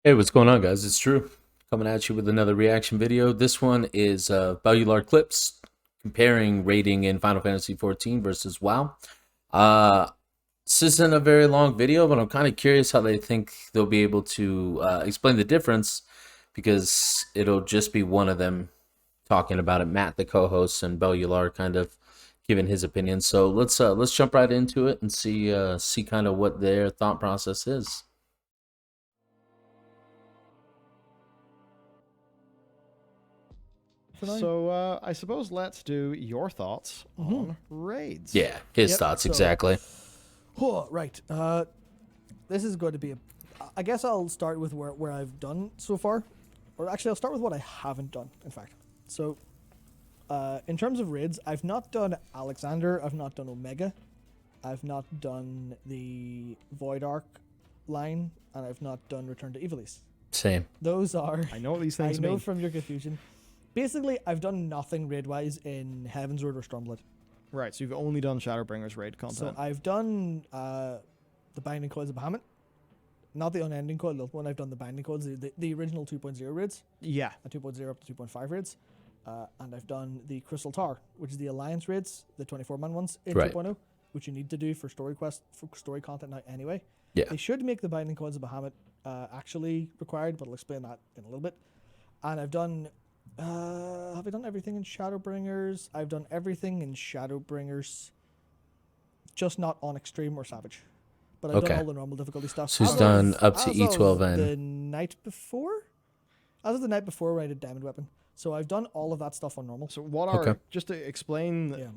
Hey, what's going on, guys? It's Drew coming at you with another reaction video. This one is Bellular clips comparing rating in Final Fantasy XIV versus WoW. Uh, this isn't a very long video, but I'm kind of curious how they think they'll be able to explain the difference, because it'll just be one of them talking about it. Matt, the co-host, and Bellular kind of giving his opinion. So let's jump right into it and see kind of what their thought process is. So I suppose let's do your thoughts on raids. Yeah, his thoughts exactly. Oh, right. This is going to be I guess I'll start with where I've done so far. Or actually, I'll start with what I haven't done, in fact. So, in terms of raids, I've not done Alexander, I've not done Omega, I've not done the Void Arc line, and I've not done Return to Ivalice. Same. Those are... I know what these things mean. I know from your confusion. Basically, I've done nothing raid-wise in Heaven's Word or Stormblood. Right, so you've only done Shadowbringers raid content. So I've done the Binding Coils of Bahamut. Not the Unending Coil, the one I've done the Binding Coils, the original 2.0 raids. Yeah. 2.0 up to 2.5 raids. And I've done the Crystal Tower, which is the Alliance raids, the 24-man ones in 2.0, which you need to do for story content now anyway. Yeah. They should make the Binding Coils of Bahamut actually required, but I'll explain that in a little bit. And I've done... have I done everything in Shadowbringers? I've done everything in Shadowbringers, just not on Extreme or Savage. But I've done all the normal difficulty stuff. So he's done up to E12N. The night before? As of the night before, where I did Diamond Weapon. So I've done all of that stuff on normal. So what are, just to explain,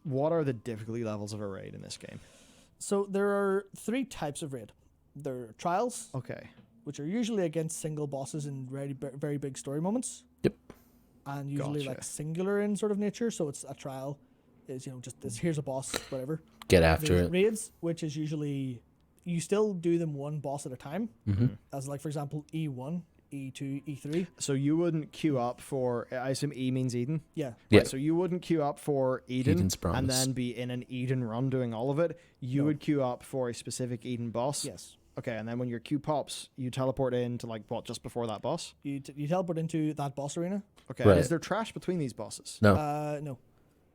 what are the difficulty levels of a raid in this game? So there are 3 types of raid. There are trials. Okay. Which are usually against single bosses in very big story moments. Yep. And usually like singular in sort of nature. So it's a trial is, just this, here's a boss, whatever. Get after it. Raids, which is usually, you still do them one boss at a time. As like, for example, E1, E2, E3. So you wouldn't queue up for, I assume E means Eden? Yeah. Yeah. Right, so you wouldn't queue up for Eden and then be in an Eden run doing all of it. You would queue up for a specific Eden boss. Yes. Okay, and then when your queue pops, you teleport in to just before that boss? You teleport into that boss arena. Okay, right. Is there trash between these bosses? No. No.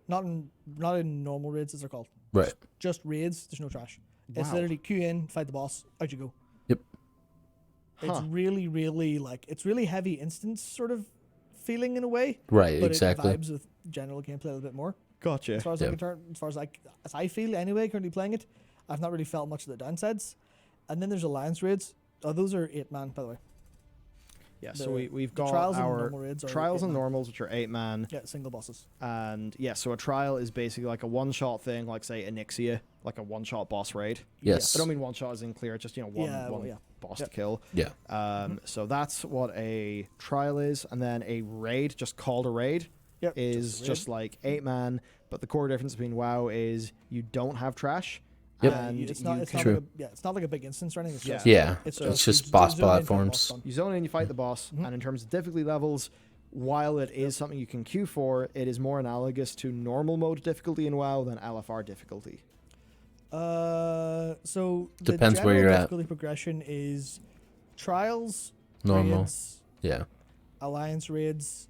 Not in normal raids, as they're called. Right. Just raids, there's no trash. Wow. It's literally queue in, fight the boss, out you go. Yep. It's really, really it's really heavy instance sort of feeling in a way. Right, but exactly. It vibes with general gameplay a little bit more. Gotcha. As far as I feel anyway, currently playing it, I've not really felt much of the downsides. And then there's Alliance raids. Oh, those are 8-man, by the way. Yeah, so we've got trials our and raids trials and normals, which are 8-man. Yeah, single bosses. And yeah, so a trial is basically like a one-shot thing, like say Onyxia, like a one-shot boss raid. Yes. I don't mean one-shot as in clear, just one boss to kill. Yeah. So that's what a trial is, and then a raid, just called a raid, is just like 8-man. But the core difference between WoW is you don't have trash. Yep. And it's not like a big instance or anything. It's just boss platforms. You zone in, you fight the boss, and in terms of difficulty levels, while it is something you can queue for, it is more analogous to normal mode difficulty in WoW than LFR difficulty. So depends the where you're difficulty progression is trials, normal, raids, alliance raids,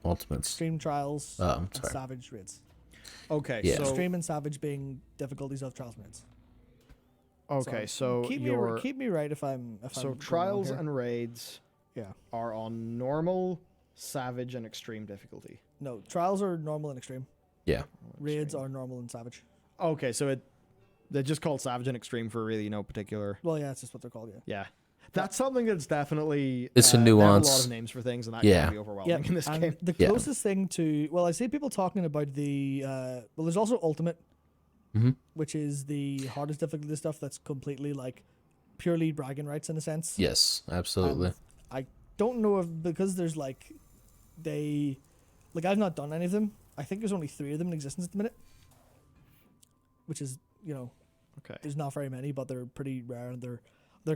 ultimates, extreme trials, and savage raids. Okay, so extreme and savage being difficulties of trials and raids. Okay, so keep me right if I'm trials and raids are on normal, savage, and extreme difficulty. No, trials are normal and extreme. Yeah. Raids are normal and savage. Okay, so they're just called savage and extreme for really no particular. Well, yeah, it's just what they're called. Yeah. That's something that's definitely... It's a nuance. There are a lot of names for things, and that can be overwhelming in this game. The closest thing to... Well, I see people talking about the... well, there's also Ultimate, which is the hardest difficulty stuff that's completely, like, purely bragging rights in a sense. Yes, absolutely. I don't know if... Because there's, like... Like, I've not done any of them. I think there's only 3 of them in existence at the minute. Which is, Okay. There's not very many, but they're pretty rare, and they're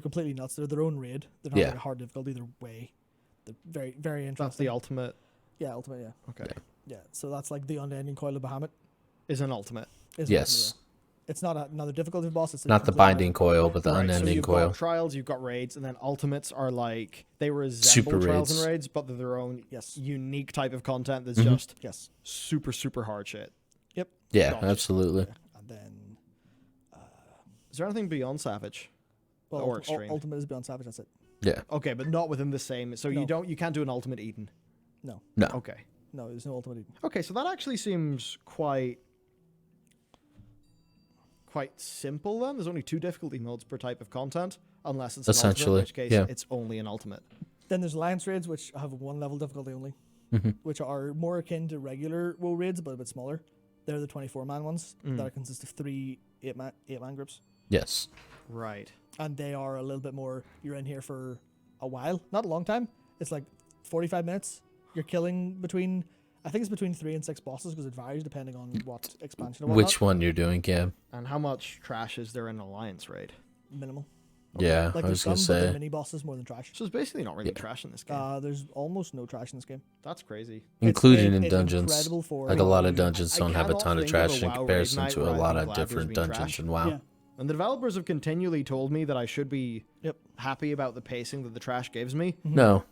completely nuts. They're their own raid. They're not like a hard difficulty. They're very, very interesting. That's the ultimate. Yeah, ultimate. Yeah. Okay. Yeah. So that's like the Unending Coil of Bahamut. Is an ultimate. Yes. It's not another difficulty boss. It's a Not the complete binding coil, but the Right, so unending you've coil. got trials, you've got raids, and then ultimates are like they Super resemble trials and raids. raids, but they're their own Yes. unique type of content that's Mhm. just Yes. super hard shit. Yep. Yeah, Gotcha. absolutely. And then, Is there anything beyond Savage? well, Or Extreme. Ultimate is Beyond Savage. That's it. Yeah. Okay, but not within the same. So No. you can't do an ultimate Eden. No. No. Okay. No, there's no Ultimate Eden. Okay, so that actually seems quite simple then. There's only 2 difficulty modes per type of content, unless it's an ultimate, Essentially, in which case yeah. it's only an ultimate. Then there's Alliance raids, which have 1 level difficulty only, Mhm. which are more akin to regular WoW raids, but a bit smaller. They're the 24-man ones that consist of 3 8-man groups, Yes. Right. and they are a little bit more. You're in here for a while, not a long time. It's like 45 minutes. You're killing between, I think it's between 3 and 6 bosses because it varies depending on what expansion. And Which one you're doing, Cam? And how much trash is there in an Alliance raid? minimal. Yeah, Like I was there's gonna some, but they're say. mini bosses more than trash. So it's basically not really Yeah. trash in this game. There's almost no trash in this game. That's crazy. Including in it's dungeons. incredible for Like a lot of dungeons I don't have a cannot ton of think of a trash in WoW raid comparison night to where a I lot think of Glad there's different been dungeons trash. in WoW. Yeah. And the developers have continually told me that I should be Yep. happy about the pacing that the trash gives me. No,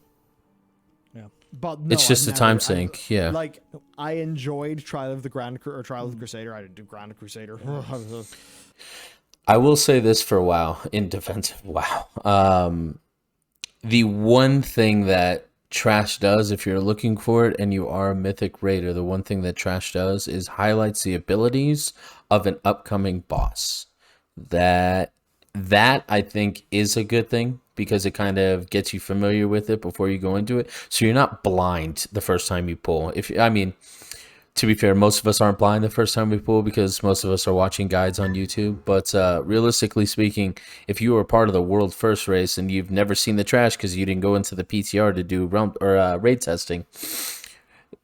But no, it's just I've a time never- sink. Yeah. Like, I enjoyed Trial of the Trial of the Crusader. I didn't do Grand Crusader. I will say this for WoW, in defense of WoW. The one thing that Trash does, if you're looking for it and you are a Mythic Raider, the one thing that Trash does is highlights the abilities of an upcoming boss. That I think is a good thing because it kind of gets you familiar with it before you go into it. So you're not blind the first time you pull. To be fair, most of us aren't blind the first time we pull because most of us are watching guides on YouTube. But realistically speaking, if you are part of the world first race and you've never seen the trash because you didn't go into the PTR to do raid testing,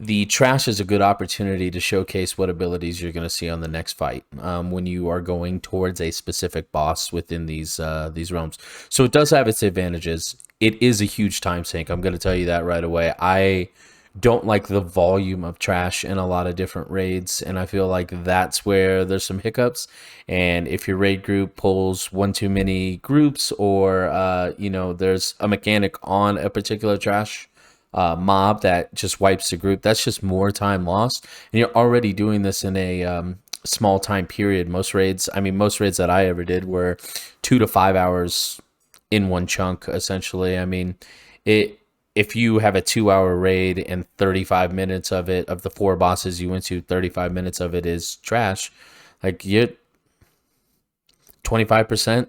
the trash is a good opportunity to showcase what abilities you're going to see on the next fight when you are going towards a specific boss within these realms. So it does have its advantages. It is a huge time sink. I'm going to tell you that right away. I don't like the volume of trash in a lot of different raids, and I feel like that's where there's some hiccups. And if your raid group pulls one too many groups, or there's a mechanic on a particular trash mob that just wipes the group, that's just more time lost. And you're already doing this in a small time period. Most raids that I ever did were 2 to 5 hours in one chunk, essentially. If you have a 2-hour raid and 35 minutes of it, of the 4 bosses you went to, 35 minutes of it is trash, like you 25%,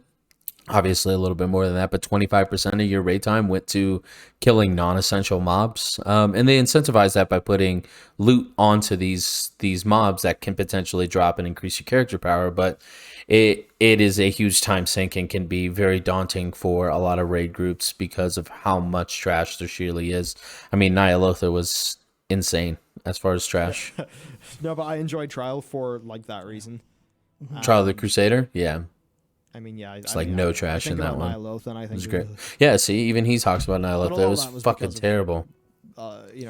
obviously a little bit more than that, but 25% of your raid time went to killing non-essential mobs. And they incentivize that by putting loot onto these mobs that can potentially drop and increase your character power. But it is a huge time sink and can be very daunting for a lot of raid groups because of how much trash there sheerly is. Nyalotha was insane as far as trash. No, but I enjoyed Trial for like that reason. Trial of the Crusader, yeah. It's no trash in that one. Nyalotha, and I think It was great. Yeah, see, even he talks about Nyalotha. all It was that was fucking because of- terrible.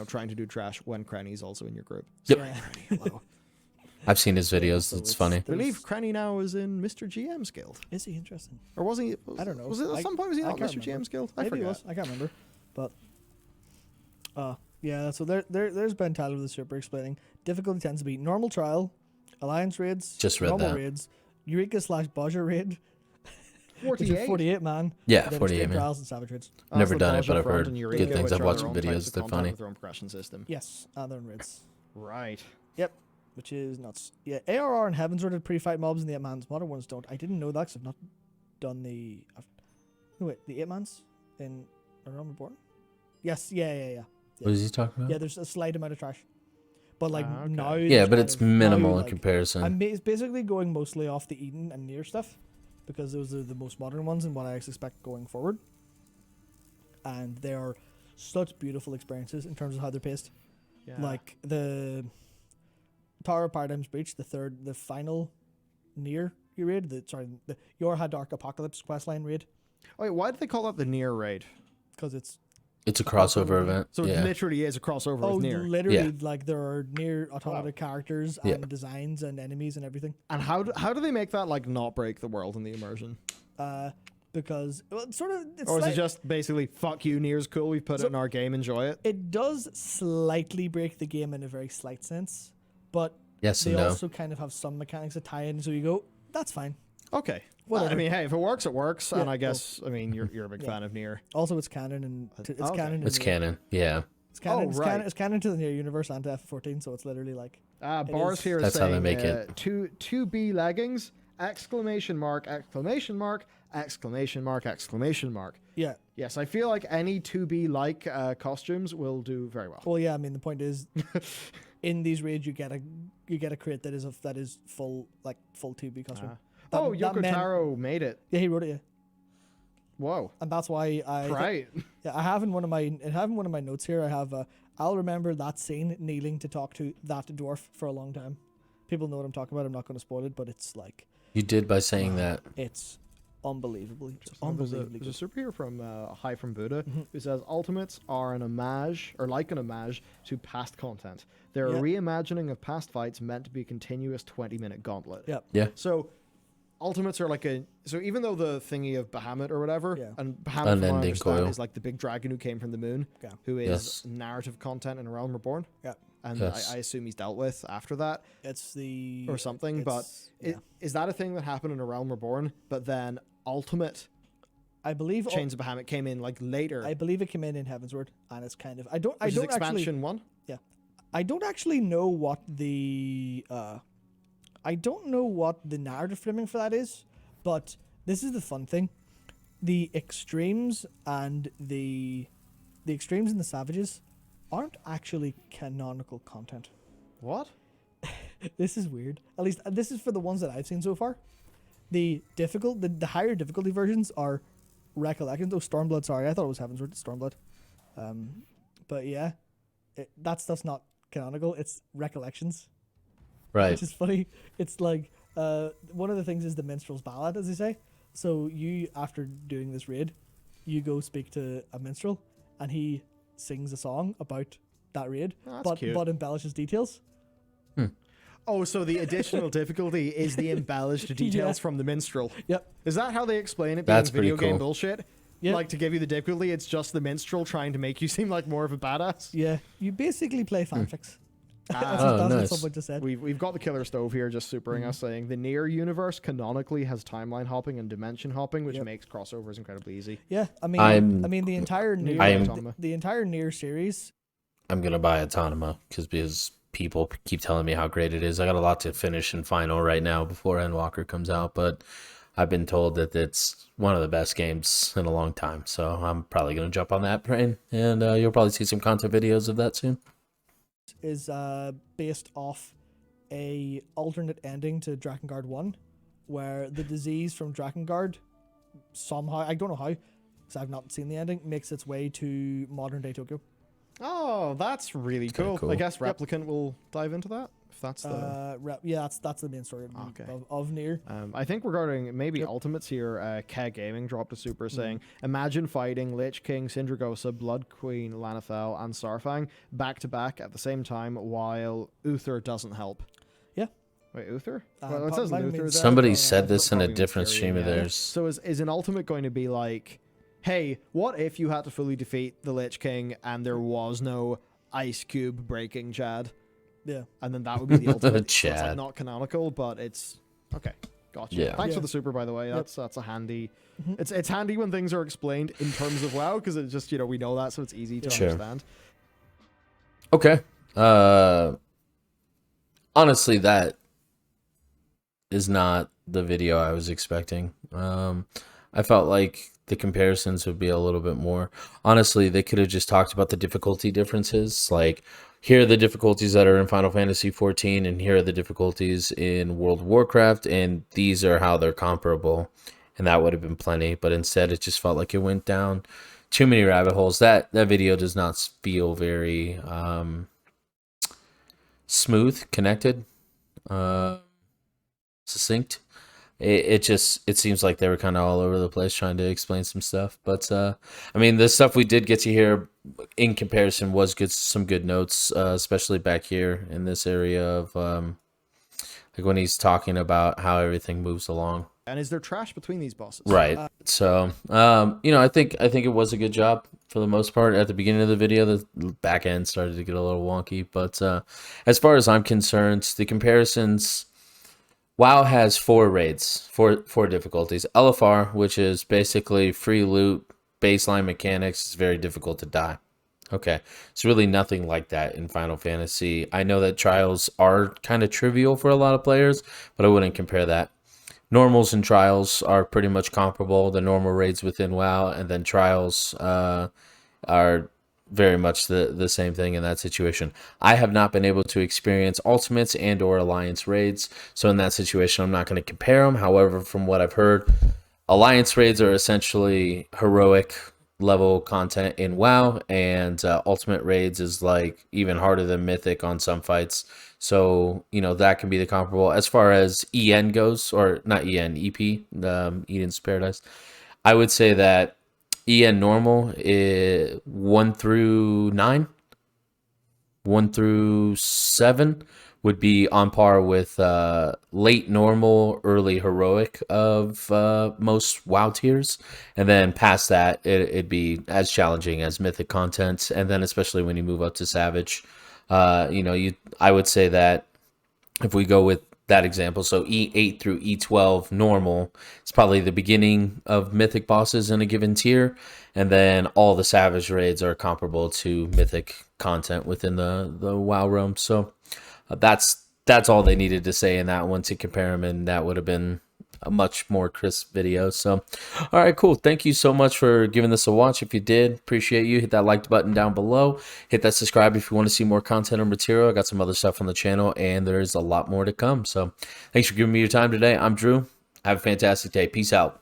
trying to do trash when Cranny's also in your group. Yep. Yeah. Hello. I've seen his videos. So It's funny. I believe Cranny now is in Mr. GM's guild. Is he interesting? Or was he? I don't know. Was it at some point? Was he I not can't Mr. remember. GM's guild? I Maybe he forget. was. I can't remember. But yeah. So there's Ben Tyler with the Super explaining difficulty tends to be normal trial, alliance raids, Just read normal that. raids, Eureka / Baja raid, which are 48. 48 man. Yeah, and then 48 extreme man. trials and savage raids. Never the done it, Baja but I've Front heard and good Eureka, things. which I've are watched their some own types videos. of They're content funny. with their own progression system. Yes, and they're in raids. Right. Yep, which is nuts. Yeah, ARR and Heavens Word pre-fight mobs and the 8-mans. Modern ones don't. I didn't know that because I've not done the. No wait, the 8-mans in Realm Reborn. Yes, yeah. What is he talking about? Yeah, there's a slight amount of trash, but like Okay. now. Yeah, there's but kind it's of- minimal now, in like, comparison. It's basically going mostly off the Eden and Near stuff because those are the most modern ones and what I expect going forward. And they are such beautiful experiences in terms of how they're paced. Yeah. Like the Tower of Paradigm's Breach, the final Near you raid, the Your Dark Apocalypse questline raid, Wait, why did they call that the near raid? because it's It's a crossover event. So it Yeah. literally is a crossover Oh, with Nier. literally, Yeah. like there are near automata characters Yeah. and designs and enemies and everything. And how do they make that like not break the world in the immersion? Because well, it's sort of, it's Or is like, it just basically fuck you, Nier's cool, we've put it in our game, enjoy it? it does slightly break the game in a very slight sense, but Yes they and no. also kind of have some mechanics that tie in. So you go, that's fine. Okay. Whatever. I mean, hey, if it works, it works. Yeah, and I guess, I mean, you're a big Yeah. fan of Nier. Also, it's canon and it's okay. canon. It's canon. Yeah. It's canon. Oh, it's right. canon. It's canon to the Nier universe and to FF14. So it's literally like Bars is- here is That's how saying they make it. 2B leggings, exclamation mark, exclamation mark, exclamation mark, exclamation mark. yeah. Yes, I feel like any 2B like costumes will do very well. Well, yeah. I mean, the point is, in these raids, you get a crate that is full 2B costume. That- Oh, that Yoko meant- Taro made it. Yeah, he wrote it. Yeah. Whoa. And that's why Right. I have in one of my notes here. I have I'll remember that scene kneeling to talk to that dwarf for a long time. People know what I'm talking about. I'm not going to spoil it, but it's like You did by saying that. it's unbelievably There's unbelievably a good. superhero from High from Buddha who says ultimates are an homage or like an homage to past content. They're Yeah. a reimagining of past fights meant to be a continuous 20-minute gauntlet. Yeah. Yeah. So ultimates are like so even though the thingy of Bahamut or whatever, Yeah. and Bahamut from what I Unending understand coil. is like the big dragon who came from the moon, Yeah. who is Yes. narrative content in A Realm Reborn. Yeah. And Yes. I assume he's dealt with after that It's the or something. But yeah. is that a thing that happened in A Realm Reborn? But then Ultimate I believe Chains of Bahamut came in like later. I believe it came in Heavensward, and it's kind of I which is don't expansion actually 1. I don't actually know what the narrative framing for that is, but this is the fun thing. The extremes and the extremes and the savages aren't actually canonical content. What? This is weird. At least this is for the ones that I've seen so far. The higher difficulty versions are recollections. Oh, Stormblood. Sorry, I thought it was Heavensward. It's Stormblood. But yeah, that stuff's not canonical. It's recollections, Right. which is funny. It's like one of the things is the minstrel's ballad, as they say. So you, after doing this raid, you go speak to a minstrel, and he sings a song about that raid, Oh, that's but cute. but embellishes details. Oh, so the additional difficulty is the embellished details Yeah. from the minstrel. Yep. Is that how they explain it being That's video pretty game cool. bullshit? Yeah. Like to give you the difficulty, it's just the minstrel trying to make you seem like more of a badass. Yeah, you basically play fanfics. That's Oh, what nice. someone just said. We've got the killer stove here just supering us saying the Nier universe canonically has timeline hopping and dimension hopping, which Yep. makes crossovers incredibly easy. Yeah, I mean, I'm- the entire Nier, I'm- the entire Nier series. I'm gonna buy Autonoma because people keep telling me how great it is. I got a lot to finish in Final right now before Endwalker comes out, but I've been told that it's one of the best games in a long time. So I'm probably gonna jump on that train, and you'll probably see some content videos of that soon. Is based off a alternate ending to Drakengard 1, where the disease from Drakengard somehow, I don't know how, because I've not seen the ending, makes its way to modern day Tokyo. Oh, that's really kinda cool. cool. I guess Replicant will dive into that if that's the. That's the main story Okay. of Nier. I think regarding maybe Yep. Ultimates here, Keg Gaming dropped a super Mm-hmm. saying, imagine fighting Lich King, Syndragosa, Blood Queen, Lanethel, and Sarfang back to back at the same time while Uther doesn't help. Yeah. Wait, Uther? Uh, Well, it says might Luther mean- there. Somebody but, said this in a probably means different Tyrion, stream of yeah. theirs. So is an Ultimate going to be like, hey, what if you had to fully defeat the Lich King and there was no Ice Cube breaking Chad? Yeah. And then that would be the Ultimate. So it's like Chad. not canonical, but it's okay. Gotcha. Yeah. Thanks Yeah. for the super, by the way. Yep. That's a handy. Mhm. It's handy when things are explained in terms of WoW because it's just we know that, so it's easy to Sure. understand. Okay. Honestly, that is not the video I was expecting. I felt like the comparisons would be a little bit more. Honestly, they could have just talked about the difficulty differences. Like, here are the difficulties that are in Final Fantasy XIV, and here are the difficulties in World of Warcraft, and these are how they're comparable. And that would have been plenty. But instead, it just felt like it went down too many rabbit holes. That video does not feel very smooth, connected, succinct. it seems like they were kind of all over the place trying to explain some stuff. But I mean, the stuff we did get to hear in comparison was good, some good notes, especially back here in this area of like when he's talking about how everything moves along. And is there trash between these bosses? Right. So, you know, I think it was a good job for the most part. At the beginning of the video, the back end started to get a little wonky, but as far as I'm concerned, the comparisons. WoW has 4 raids, four difficulties. LFR, which is basically free loot, baseline mechanics, is very difficult to die. Okay, it's really nothing like that in Final Fantasy. I know that trials are kind of trivial for a lot of players, but I wouldn't compare that. Normals and trials are pretty much comparable. The normal raids within WoW, and then trials are very much the same thing in that situation. I have not been able to experience ultimates and or alliance raids, so in that situation I'm not going to compare them. However, from what I've heard, alliance raids are essentially heroic level content in WoW, and ultimate raids is like even harder than mythic on some fights. So, you know, that can be the comparable. As far as EN goes, or not EN, EP, Eden's Paradise, I would say that EN normal is 1 through 9. 1 through 7 would be on par with late normal, early heroic of most WoW tiers. And then past that, it'd be as challenging as mythic content. And then especially when you move up to Savage, you know, I would say that if we go with that example, so E8 through E12 normal, it's probably the beginning of mythic bosses in a given tier, and then all the Savage raids are comparable to mythic content within the WoW realm. So that's all they needed to say in that one to compare them, and that would have been a much more crisp video. So all right, cool. Thank you so much for giving this a watch. If you did, appreciate you. Hit that like button down below, hit that subscribe if you want to see more content or material. I got some other stuff on the channel, and there's a lot more to come. So thanks for giving me your time today. I'm Drew. Have a fantastic day. Peace out.